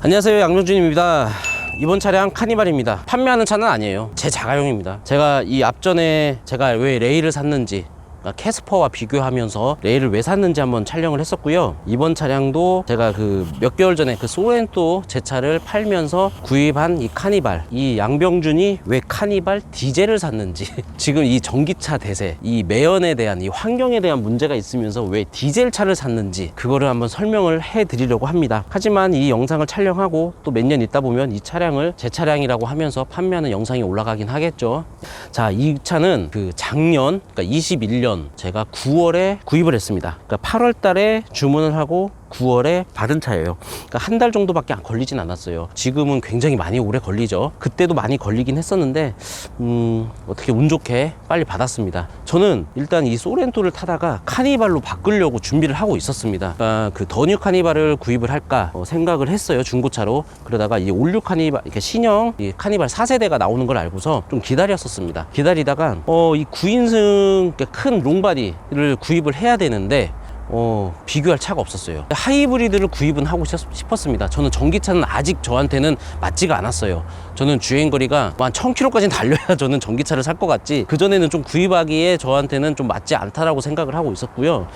안녕하세요, 양정준입니다. 이번 차량 카니발입니다. 판매하는 차는 아니에요. 제 자가용입니다. 제가 이 앞전에 제가 왜 레일을 샀는지, 그러니까 캐스퍼와 비교하면서 레일을 왜 샀는지 한번 촬영을 했었고요. 이번 차량도 제가 그 몇 개월 전에 그 소렌토 제 차를 팔면서 구입한 이 카니발, 이 양병준이 왜 카니발 디젤을 샀는지 지금 이 전기차 대세, 이 매연에 대한, 이 환경에 대한 문제가 있으면서 왜 디젤 차를 샀는지 그거를 한번 설명을 해 드리려고 합니다. 하지만 이 영상을 촬영하고 또 몇 년 있다 보면 이 차량을 제 차량이라고 하면서 판매하는 영상이 올라가긴 하겠죠. 자, 이 차는 그 작년, 그러니까 21년 제가 9월에 구입을 했습니다. 그러니까 8월 달에 주문을 하고 9월에 받은 차예요. 그러니까 한 달 정도밖에 걸리진 않았어요. 지금은 굉장히 많이 오래 걸리죠. 그때도 많이 걸리긴 했었는데 어떻게 운 좋게 빨리 받았습니다. 저는 일단 이 소렌토를 타다가 카니발로 바꾸려고 준비를 하고 있었습니다. 그러니까 그 더 뉴 카니발을 구입을 할까 생각을 했어요, 중고차로. 그러다가 이 올류 카니발, 이렇게 신형 이 카니발 4세대가 나오는 걸 알고서 좀 기다렸었습니다. 기다리다가 이 9인승 큰 롱바디를 구입을 해야 되는데 비교할 차가 없었어요. 하이브리드를 구입은 하고 싶었습니다. 저는 전기차는 아직 저한테는 맞지가 않았어요. 저는 주행거리가 한 1000km까지는 달려야 저는 전기차를 살 것 같지, 그전에는 좀 구입하기에 저한테는 좀 맞지 않다라고 생각을 하고 있었고요.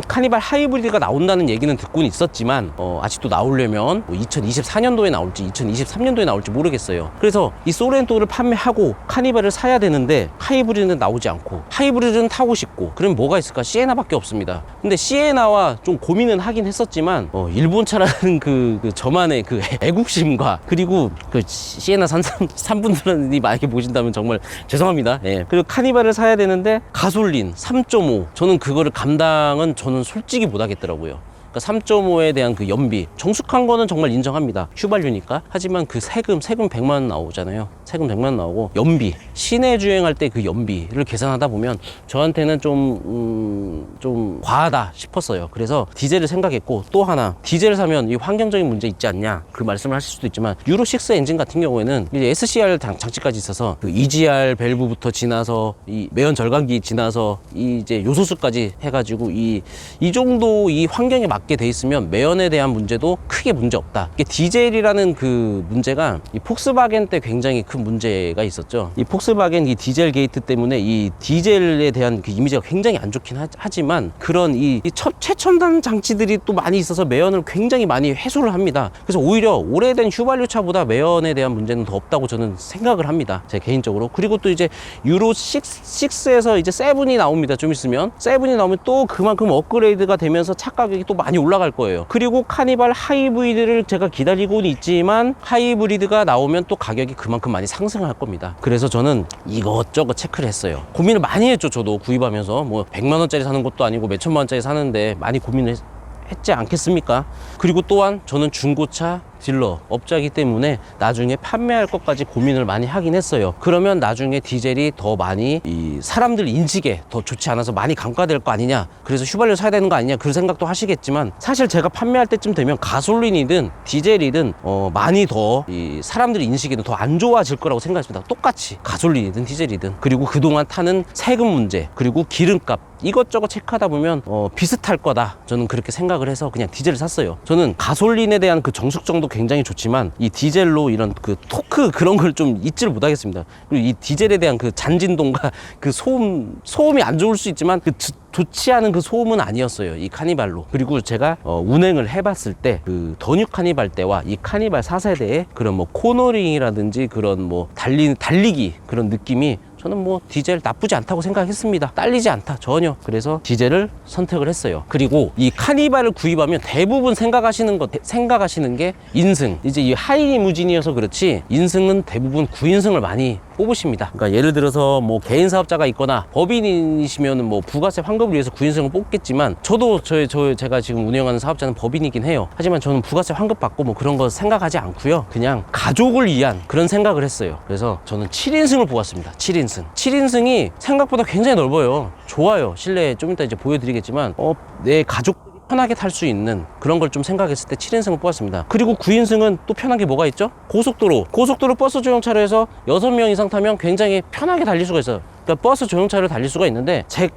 카니발 하이브리드가 나온다는 얘기는 듣고는 있었지만 아직도 나오려면 2024년도에 나올지 2023년도에 나올지 모르겠어요. 그래서 이 소렌토를 판매하고 카니발을 사야 되는데 하이브리드는 나오지 않고, 하이브리드는 타고 싶고, 그럼 뭐가 있을까? 시에나밖에 없습니다. 근데 시에나와 좀 고민은 하긴 했었지만 일본 차라는 그 저만의 그 애국심과, 그리고 그 시에나 산 분들이 만약에 보신다면 정말 죄송합니다. 예. 그리고 카니발을 사야 되는데 가솔린 3.5, 저는 그거를 감당은 저는 솔직히 못 하겠더라고요. 3.5에 대한 그 연비, 정숙한 거는 정말 인정합니다. 휘발유니까. 하지만 그 세금 100만 원 나오잖아요. 세금 100만 원 나오고, 연비, 시내 주행할 때 그 연비를 계산하다 보면 저한테는 좀 과하다 싶었어요. 그래서 디젤을 생각했고, 또 하나, 디젤을 사면 이 환경적인 문제 있지 않냐, 그 말씀을 하실 수도 있지만, 유로6 엔진 같은 경우에는 이제 SCR 장치까지 있어서 그 EGR 밸브부터 지나서 이 매연 절감기 지나서 이 이제 요소수까지 해가지고 이 정도 이 환경에 맞게 돼 있으면 매연에 대한 문제도 크게 문제 없다. 이게 디젤이라는 그 문제가 이 폭스바겐 때 굉장히 큰 문제가 있었죠. 이 폭스바겐 이 디젤 게이트 때문에 이 디젤에 대한 그 이미지가 굉장히 안 좋긴 하지만, 그런 이 최첨단 장치들이 또 많이 있어서 매연을 굉장히 많이 해소를 합니다. 그래서 오히려 오래된 휘발유 차보다 매연에 대한 문제는 더 없다고 저는 생각을 합니다, 제 개인적으로. 그리고 또 이제 유로 6에서 이제 7이 나옵니다. 좀 있으면 7이 나오면 또 그만큼 업그레이드가 되면서 차 가격이 또 많이 올라갈 거예요. 그리고 카니발 하이브리드를 제가 기다리고는 있지만, 하이브리드가 나오면 또 가격이 그만큼 많이 상승할 겁니다. 그래서 저는 이것저것 체크를 했어요. 고민을 많이 했죠. 저도 구입하면서 뭐 100만 원짜리 사는 것도 아니고 몇 천만 원짜리 사는데 많이 고민을 했지 않겠습니까? 그리고 또한 저는 중고차 딜러 업자이기 때문에 나중에 판매할 것까지 고민을 많이 하긴 했어요. 그러면 나중에 디젤이 더 많이 이 사람들 인식에 더 좋지 않아서 많이 강가될 거 아니냐, 그래서 휘발유 사야 되는 거 아니냐, 그 생각도 하시겠지만, 사실 제가 판매할 때쯤 되면 가솔린이든 디젤이든 많이 더 이 사람들 인식에는 더 안 좋아질 거라고 생각했습니다. 똑같이 가솔린이든 디젤이든. 그리고 그동안 타는 세금 문제, 그리고 기름값, 이것저것 체크하다 보면 비슷할 거다, 저는 그렇게 생각을 해서 그냥 디젤을 샀어요. 저는 가솔린에 대한 그 정숙성도 굉장히 좋지만 이 디젤로 이런 그 토크, 그런 걸 좀 잊지를 못하겠습니다. 그리고 이 디젤에 대한 그 잔진동과 그 소음이 안 좋을 수 있지만 그 좋지 않은 그 소음은 아니었어요, 이 카니발로. 그리고 제가 운행을 해봤을 때 그 더 뉴 카니발 때와 이 카니발 4세대의 그런 뭐 코너링이라든지 그런 뭐 달리기 그런 느낌이, 저는 뭐 디젤 나쁘지 않다고 생각했습니다. 딸리지 않다, 전혀. 그래서 디젤을 선택을 했어요. 그리고 이 카니발을 구입하면 대부분 생각하시는 게 인승, 이제 이 하이리무진이어서 그렇지 인승은 대부분 9인승을 많이 뽑으십니다. 그러니까 예를 들어서 뭐 개인 사업자가 있거나 법인이시면 뭐 부가세 환급을 위해서 9인승을 뽑겠지만, 저도 제가 지금 운영하는 사업자는 법인이긴 해요. 하지만 저는 부가세 환급 받고 뭐 그런 거 생각하지 않고요, 그냥 가족을 위한 그런 생각을 했어요. 그래서 저는 7인승을 뽑았습니다. 7인승이 생각보다 굉장히 넓어요. 좋아요. 실내에 좀 이따 이제 보여드리겠지만 내 가족 편하게 탈 수 있는 그런 걸 좀 생각했을 때 7인승을 뽑았습니다. 그리고 9인승은 또 편한 게 뭐가 있죠? 고속도로 버스 조형차로 해서 6명 이상 타면 굉장히 편하게 달릴 수가 있어요. 그러니까 버스 전용차를 달릴 수가 있는데 제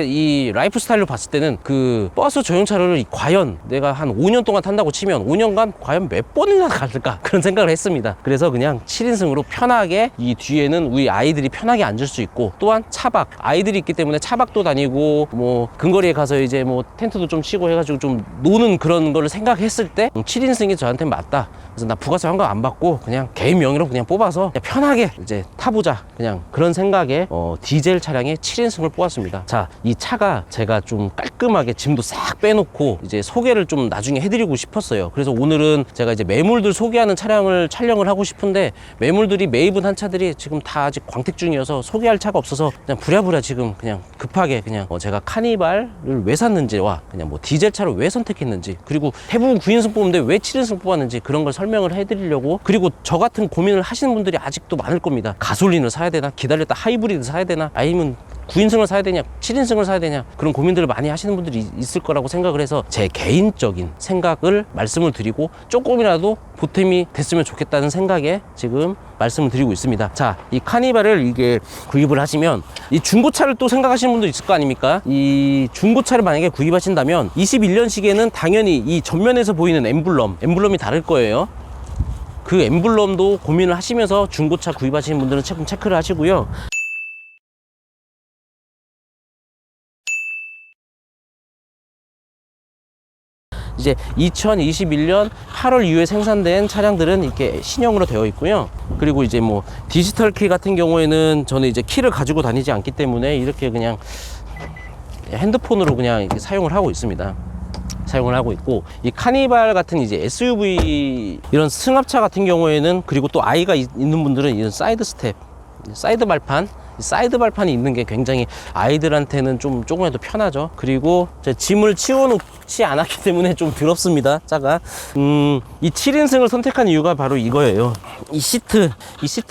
이 라이프 스타일로 봤을 때는 그 버스 전용차를 과연 내가 한 5년 동안 탄다고 치면 5년간 과연 몇 번이나 갈까 그런 생각을 했습니다. 그래서 그냥 7인승으로 편하게 이 뒤에는 우리 아이들이 편하게 앉을 수 있고, 또한 차박, 아이들이 있기 때문에 차박도 다니고 뭐 근거리에 가서 이제 뭐 텐트도 좀 치고 해가지고 좀 노는 그런 거를 생각했을 때 7인승이 저한테 맞다. 그래서 나 부가세 환급 안 받고 그냥 개인 명의로 그냥 뽑아서 그냥 편하게 이제 타보자, 그냥 그런 생각에 디젤 차량의 7인승을 뽑았습니다. 자, 이 차가 제가 좀 깔끔하게 짐도 싹 빼놓고 이제 소개를 좀 나중에 해드리고 싶었어요. 그래서 오늘은 제가 이제 매물들 소개하는 차량을 촬영을 하고 싶은데, 매물들이 매입은 한 차들이 지금 다 아직 광택 중이어서 소개할 차가 없어서 그냥 부랴부랴 지금 그냥 급하게 그냥 제가 카니발을 왜 샀는지와 그냥 뭐 디젤 차를 왜 선택했는지, 그리고 대부분 9인승 뽑는데 왜 7인승 뽑았는지 그런 걸 설명을 해드리려고. 그리고 저 같은 고민을 하시는 분들이 아직도 많을 겁니다. 가솔린을 사야 되나, 기다렸다 하이브리드 사야 되나, 아니면 9인승을 사야 되냐, 7인승을 사야 되냐, 그런 고민들을 많이 하시는 분들이 있을 거라고 생각을 해서 제 개인적인 생각을 말씀을 드리고 조금이라도 보탬이 됐으면 좋겠다는 생각에 지금 말씀을 드리고 있습니다. 자, 이 카니발을 이게 구입을 하시면 이 중고차를 또 생각하시는 분도 있을 거 아닙니까? 이 중고차를 만약에 구입하신다면 21년식에는 당연히 이 전면에서 보이는 엠블럼이 다를 거예요. 그 엠블럼도 고민을 하시면서 중고차 구입하시는 분들은 조금 체크를 하시고요. 이제 2021년 8월 이후에 생산된 차량들은 이렇게 신형으로 되어 있고요. 그리고 이제 뭐 디지털 키 같은 경우에는 저는 이제 키를 가지고 다니지 않기 때문에 이렇게 그냥 핸드폰으로 그냥 이렇게 사용을 하고 있습니다. 사용을 하고 있고, 이 카니발 같은 이제 SUV 이런 승합차 같은 경우에는, 그리고 또 아이가 있는 분들은 이런 사이드 스텝, 사이드 발판이 있는 게 굉장히 아이들한테는 좀 조금이라도 편하죠. 그리고 짐을 치워놓지 않았기 때문에 좀 더럽습니다, 차가. 이 7인승을 선택한 이유가 바로 이거예요. 이 시트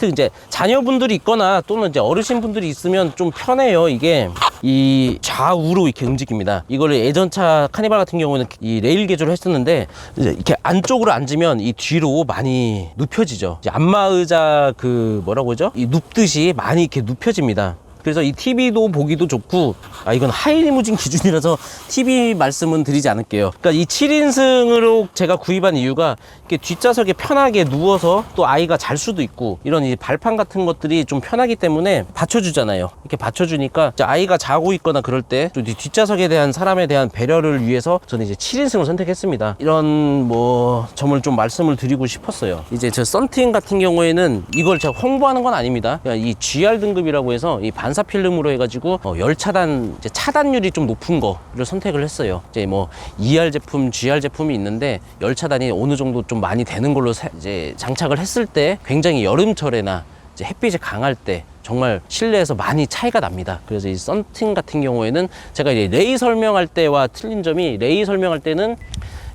이제 자녀분들이 있거나 또는 이제 어르신분들이 있으면 좀 편해요. 이게 이 좌우로 이렇게 움직입니다. 이거를 예전 차 카니발 같은 경우는 이 레일 개조를 했었는데, 이제 이렇게 안쪽으로 앉으면 이 뒤로 많이 눕혀지죠. 이제 안마의자 그 뭐라고 하죠? 이 눕듯이 많이 이렇게 눕혀집니다. 그래서 이 TV도 보기도 좋고, 이건 하이리무진 기준이라서 TV 말씀은 드리지 않을게요. 그러니까 이 7인승으로 제가 구입한 이유가 이렇게 뒷좌석에 편하게 누워서 또 아이가 잘 수도 있고, 이런 이 발판 같은 것들이 좀 편하기 때문에 받쳐주잖아요. 이렇게 받쳐주니까 아이가 자고 있거나 그럴 때 또 뒷좌석에 대한 사람에 대한 배려를 위해서 저는 이제 7인승을 선택했습니다. 이런 뭐 점을 좀 말씀을 드리고 싶었어요. 이제 저 썬팅 같은 경우에는 이걸 제가 홍보하는 건 아닙니다. 그러니까 이 GR 등급이라고 해서 이 반사 필름으로 해가지고 열차단 이제 차단율이 좀 높은 거를 선택을 했어요. 이제 뭐 ER 제품, GR 제품이 있는데 열차단이 어느 정도 좀 많이 되는 걸로 이제 장착을 했을 때 굉장히 여름철에나 이제 햇빛이 강할 때 정말 실내에서 많이 차이가 납니다. 그래서 이 썬팅 같은 경우에는 제가 이제 레이 설명할 때와 틀린 점이, 레이 설명할 때는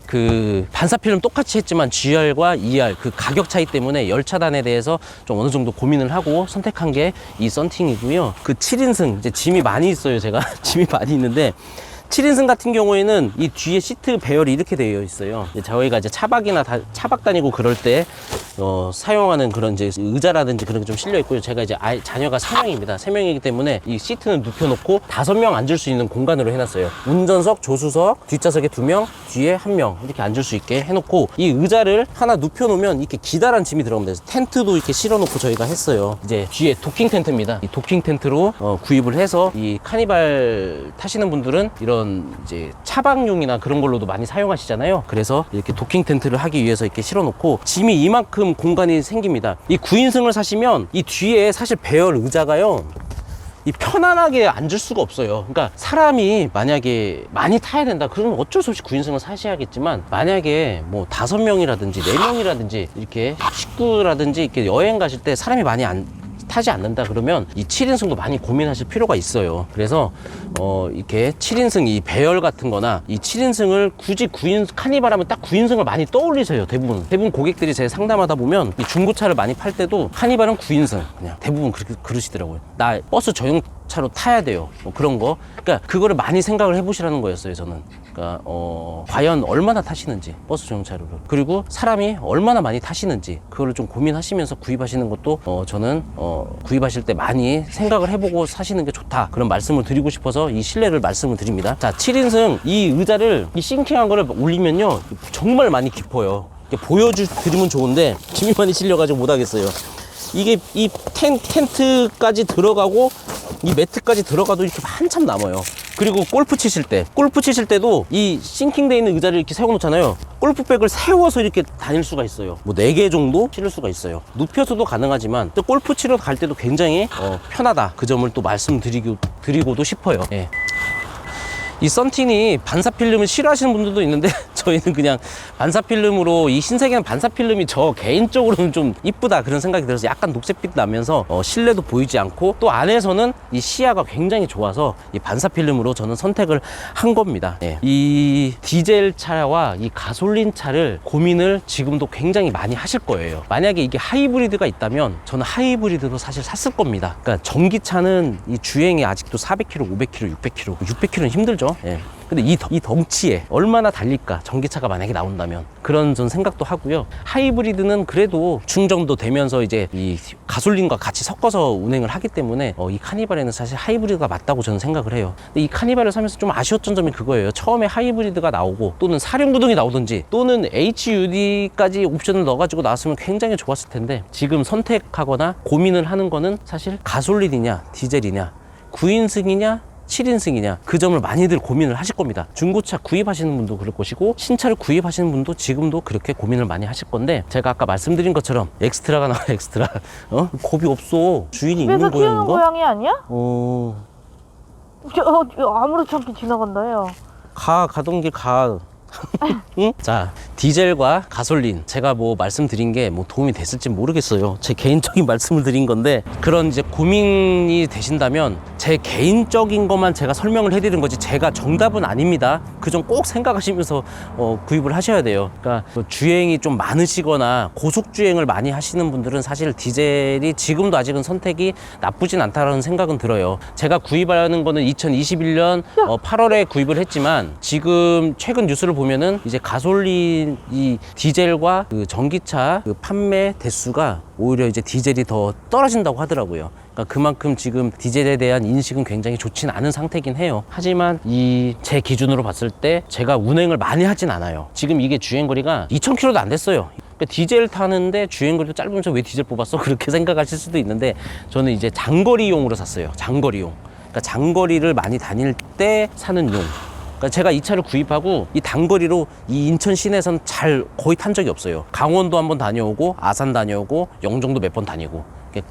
그 반사필름 똑같이 했지만 GR과 ER 그 가격 차이 때문에 열차단에 대해서 좀 어느 정도 고민을 하고 선택한 게 이 썬팅이고요. 그 7인승 이제 짐이 많이 있어요. 제가 짐이 많이 있는데, 7인승 같은 경우에는 이 뒤에 시트 배열이 이렇게 되어 있어요. 저희가 이제 차박 다니고 그럴 때 사용하는 그런 이제 의자라든지 그런 게 좀 실려 있고요. 제가 이제 자녀가 3명입니다. 3명이기 때문에 이 시트는 눕혀놓고 5명 앉을 수 있는 공간으로 해놨어요. 운전석, 조수석, 뒷좌석에 2명, 뒤에 1명 이렇게 앉을 수 있게 해놓고, 이 의자를 하나 눕혀놓으면 이렇게 기다란 짐이 들어가면 돼요. 텐트도 이렇게 실어놓고 저희가 했어요. 이제 뒤에 도킹 텐트입니다. 이 도킹 텐트로 구입을 해서 이 카니발 타시는 분들은 이런 이제 차박용이나 그런 걸로도 많이 사용하시잖아요. 그래서 이렇게 도킹 텐트를 하기 위해서 이렇게 실어놓고 짐이 이만큼 공간이 생깁니다. 이 9인승을 사시면 이 뒤에 사실 배열 의자가요, 이 편안하게 앉을 수가 없어요. 그러니까 사람이 만약에 많이 타야 된다 그러면 어쩔 수 없이 9인승을 사셔야겠지만, 만약에 뭐 5명이라든지 4명이라든지 이렇게 식구라든지 이렇게 여행 가실 때 사람이 많이 타지 않는다 그러면 이 7인승도 많이 고민하실 필요가 있어요. 그래서 이렇게 7인승 이 배열 같은 거나 이 7인승을 굳이 9인 카니발 하면 딱 9인승을 많이 떠올리세요. 대부분 고객들이 제 상담하다 보면 이 중고차를 많이 팔 때도 카니발은 9인승 그냥 대부분 그렇게 그러시더라고요. 나 버스 전용차로 타야 돼요. 뭐 그런 거. 그러니까 그거를 많이 생각을 해보시라는 거였어요. 저는. 그러니까 과연 얼마나 타시는지 버스 전용차를, 그리고 사람이 얼마나 많이 타시는지 그거를 좀 고민하시면서 구입하시는 것도 저는 구입하실 때 많이 생각을 해보고 사시는 게 좋다, 그런 말씀을 드리고 싶어서 이 실내를 말씀을 드립니다. 자, 7인승 이 의자를 이 싱킹한 거를 올리면요 정말 많이 깊어요. 보여드리면 좋은데 힘이 많이 실려가지고 못하겠어요. 이게 이 텐트까지 들어가고 이 매트까지 들어가도 이렇게 한참 남아요. 그리고 골프 치실 때도 이 싱킹되어 있는 의자를 이렇게 세워놓잖아요. 골프백을 세워서 이렇게 다닐 수가 있어요. 뭐 4개 정도 실을 수가 있어요. 눕혀서도 가능하지만 또 골프 치러 갈 때도 굉장히 편하다, 그 점을 또 말씀드리고도 싶어요. 예. 이 썬틴이 반사필름을 싫어하시는 분들도 있는데 저희는 그냥 반사필름으로, 이 흰색에는 반사필름이 저 개인적으로는 좀 이쁘다 그런 생각이 들어서 약간 녹색빛 나면서 실내도 보이지 않고 또 안에서는 이 시야가 굉장히 좋아서 이 반사필름으로 저는 선택을 한 겁니다. 예. 이 디젤 차와 이 가솔린 차를 고민을 지금도 굉장히 많이 하실 거예요. 만약에 이게 하이브리드가 있다면 저는 하이브리드도 사실 샀을 겁니다. 그러니까 전기차는 이 주행이 아직도 400km, 500km, 600km, 600km는 힘들죠. 예. 근데 이 덩치에 얼마나 달릴까, 전기차가 만약에 나온다면, 그런 전 생각도 하고요. 하이브리드는 그래도 충전도 되면서 이제 이 가솔린과 같이 섞어서 운행을 하기 때문에 이 카니발에는 사실 하이브리드가 맞다고 저는 생각을 해요. 근데 이 카니발을 사면서 좀 아쉬웠던 점이 그거예요. 처음에 하이브리드가 나오고 또는 사륜구동이 나오든지 또는 HUD까지 옵션을 넣어가지고 나왔으면 굉장히 좋았을 텐데, 지금 선택하거나 고민을 하는 거는 사실 가솔린이냐 디젤이냐 9인승이냐 7인승이냐, 그 점을 많이들 고민을 하실 겁니다. 중고차 구입하시는 분도 그럴 것이고 신차를 구입하시는 분도 지금도 그렇게 고민을 많이 하실 건데, 제가 아까 말씀드린 것처럼 엑스트라가 나와. 엑스트라. 겁이 없어. 주인이 있는 키우는 고양인가? 고양이 아니야? 아무렇지 않게 지나간다 해요. 가던 길 가. 응? 자, 디젤과 가솔린, 제가 뭐 말씀드린 게 뭐 도움이 됐을지 모르겠어요. 제 개인적인 말씀을 드린 건데, 그런 이제 고민이 되신다면 제 개인적인 것만 제가 설명을 해드리는 거지 제가 정답은 아닙니다. 그 점 꼭 생각하시면서 구입을 하셔야 돼요. 그러니까 뭐 주행이 좀 많으시거나 고속 주행을 많이 하시는 분들은 사실 디젤이 지금도 아직은 선택이 나쁘진 않다라는 생각은 들어요. 제가 구입하는 거는 2021년 8월에 구입을 했지만, 지금 최근 뉴스를 보면은 이제 가솔린, 이 디젤과 그 전기차 그 판매 대수가 오히려 이제 디젤이 더 떨어진다고 하더라고요. 그러니까 그만큼 지금 디젤에 대한 인식은 굉장히 좋진 않은 상태긴 해요. 하지만 이 제 기준으로 봤을 때 제가 운행을 많이 하진 않아요. 지금 이게 주행거리가 2000km도 안 됐어요. 그러니까 디젤 타는데 주행거리도 짧으면서 왜 디젤 뽑았어? 그렇게 생각하실 수도 있는데, 저는 이제 장거리용으로 샀어요. 장거리용. 그러니까 장거리를 많이 다닐 때 사는 용. 그러니까 제가 이 차를 구입하고 이 단거리로 이 인천 시내에서는 거의 탄 적이 없어요. 강원도 한번 다녀오고 아산 다녀오고 영종도 몇 번 다니고,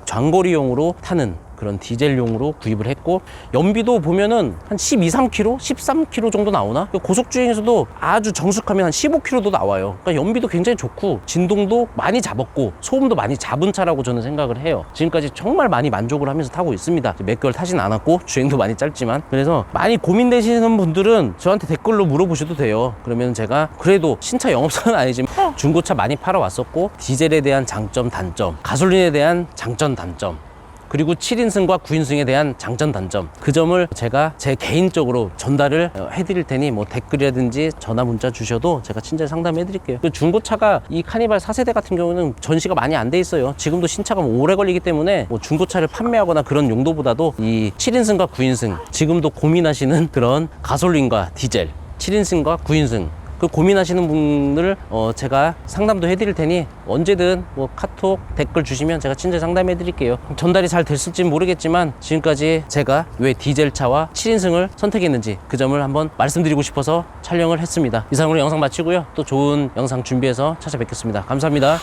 장거리용으로 타는 그런 디젤용으로 구입을 했고, 연비도 보면은 한 12, 3km, 13km 정도 나오나? 고속주행에서도 아주 정숙하면 한 15km도 나와요. 그러니까 연비도 굉장히 좋고 진동도 많이 잡았고 소음도 많이 잡은 차라고 저는 생각을 해요. 지금까지 정말 많이 만족을 하면서 타고 있습니다. 몇 개월 타진 않았고 주행도 많이 짧지만. 그래서 많이 고민되시는 분들은 저한테 댓글로 물어보셔도 돼요. 그러면 제가 그래도 신차 영업사는 아니지만 중고차 많이 팔아왔었고, 디젤에 대한 장점 단점, 가솔린에 대한 장점 단점, 그리고 7인승과 9인승에 대한 장점 단점, 그 점을 제가 제 개인적으로 전달을 해드릴 테니 뭐 댓글이라든지 전화 문자 주셔도 제가 친절 상담해 드릴게요. 중고차가 이 카니발 4세대 같은 경우는 전시가 많이 안 돼 있어요. 지금도 신차가 뭐 오래 걸리기 때문에 뭐 중고차를 판매하거나 그런 용도보다도 이 7인승과 9인승, 지금도 고민하시는 그런 가솔린과 디젤, 7인승과 9인승 그 고민하시는 분을 제가 상담도 해드릴 테니 언제든 뭐 카톡 댓글 주시면 제가 친절 상담해 드릴게요. 전달이 잘 됐을지 모르겠지만 지금까지 제가 왜 디젤차와 7인승을 선택했는지 그 점을 한번 말씀드리고 싶어서 촬영을 했습니다. 이상으로 영상 마치고요. 또 좋은 영상 준비해서 찾아뵙겠습니다. 감사합니다.